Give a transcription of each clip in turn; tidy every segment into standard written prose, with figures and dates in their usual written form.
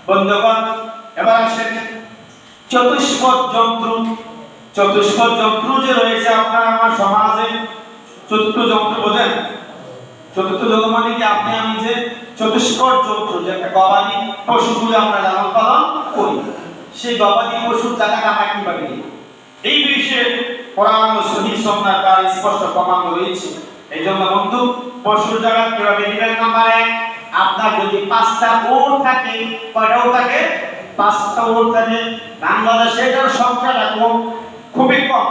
বন্ধুগণ, এবার আসেন চতুষ্পদ যন্ত্র। চতুষ্পদ যন্ত্র যে রয়েছে আপনার আমার সমাজে, চতুর্থ যন্ত্র বোঝেন? চতুর্থ যন্ত্র মানে কি আপনি আমি যে চতুষ্পদ যন্ত্র, যে একটা গবাদি পশুগুলো আমরা লালন পালন করি, সেই গবাদি পশুর জায়গাটা আমরা কিভাবে দিই, এই বিষয়ে কোরআন ও সহিহ সুন্নাহ তার স্পষ্ট প্রমাণ রয়েছে। এই জন্য বন্ধু, পশুর জায়গা কিভাবে দিবেন? নাম্বার 1, আপনার যদি 5টা উট থাকে, কয়টা উট থাকে? 5টা উট থাকে। বাংলাদেশে এটার সংখ্যাটা খুবই কম,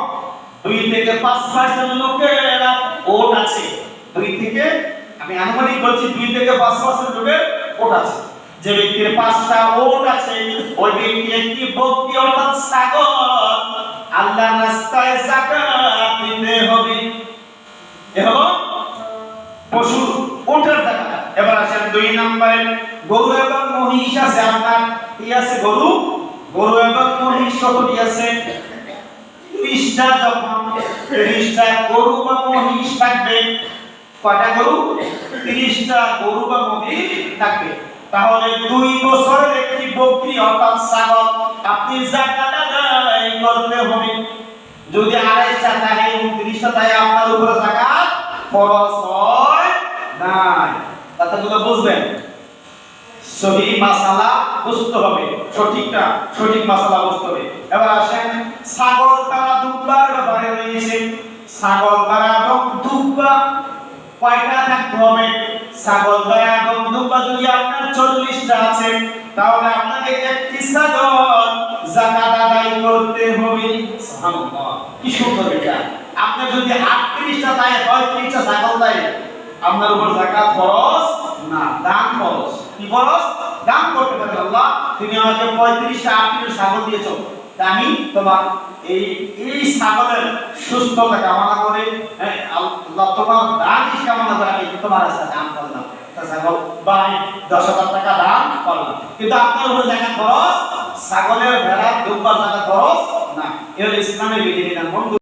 2 থেকে 5% লোকের উট আছে। 2 থেকে, আমি আনুমানিক বলছি, 2 থেকে 5% লোকের উট আছে। যে ব্যক্তির 5টা উট আছে, ওই ব্যক্তি একটি বকরি অর্থাৎ ছাগল আল্লাহর রাস্তায় যাকাত দিতে হবে। এ হলো পশু উটের জাকাত। এবার আসেন 2 নম্বরে, গরু এবং মহিষ আছে আপনার। কি আছে? গরু এবং মহিষ কতটি আছে? 30টা। যখন 30টা গরু বা মহিষ থাকবে, কয়টা গরু? 30টা গরু বা মহিষ থাকবে। তাহলে 2 বছরের একটি বকরি অর্থাৎ ছাগল আপনি যাকাত আদায় করতে হবে। যদি 2.5টা থাকে, 29টা থাকে, আপনার উপরে যাকাত ফরজ হয় না। কথাগুলো বুঝবেন? সহি মাসালা বুঝতে হবে, সঠিক মাসালা বুঝতে হবে। এবার আসেন ছাগল তারা দুব্বার ব্যাপারে রয়েছে। ছাগল তারা এবং দুব্বা কয়টা থাকতে হবে? ছাগল তারা এবং দুব্বা যদি আপনার 40টা আছে, তাহলে আপনাকে একটি ছাগল যাকাত আদায় করতে হবে। সুবহানাল্লাহ, কি সুন্দর এটা! আপনি যদি 38টা তাই 35টা ছাগল তাই, আপনার উপর যাকাত ফরজ না, দান ফরজ। কি ফরজ? দান করতে পারেন। আল্লাহ, তুমি আমাকে 35টা 38টা ছাগল দিয়েছো, আমি তোমার এই ছাগলের সুস্থতা কামনা করে, আল্লাহ তোমার দান কামনা করে আমি তোমার কাছে দান করলাম, ছাগল বা 10,000 টাকা দান করলাম। কিন্তু আপনার উপর যাকাত ফরজ, ছাগলের ভেড়া দুব্বার যাকাত ফরজ না। এর ইসলামের বিধিবিধান।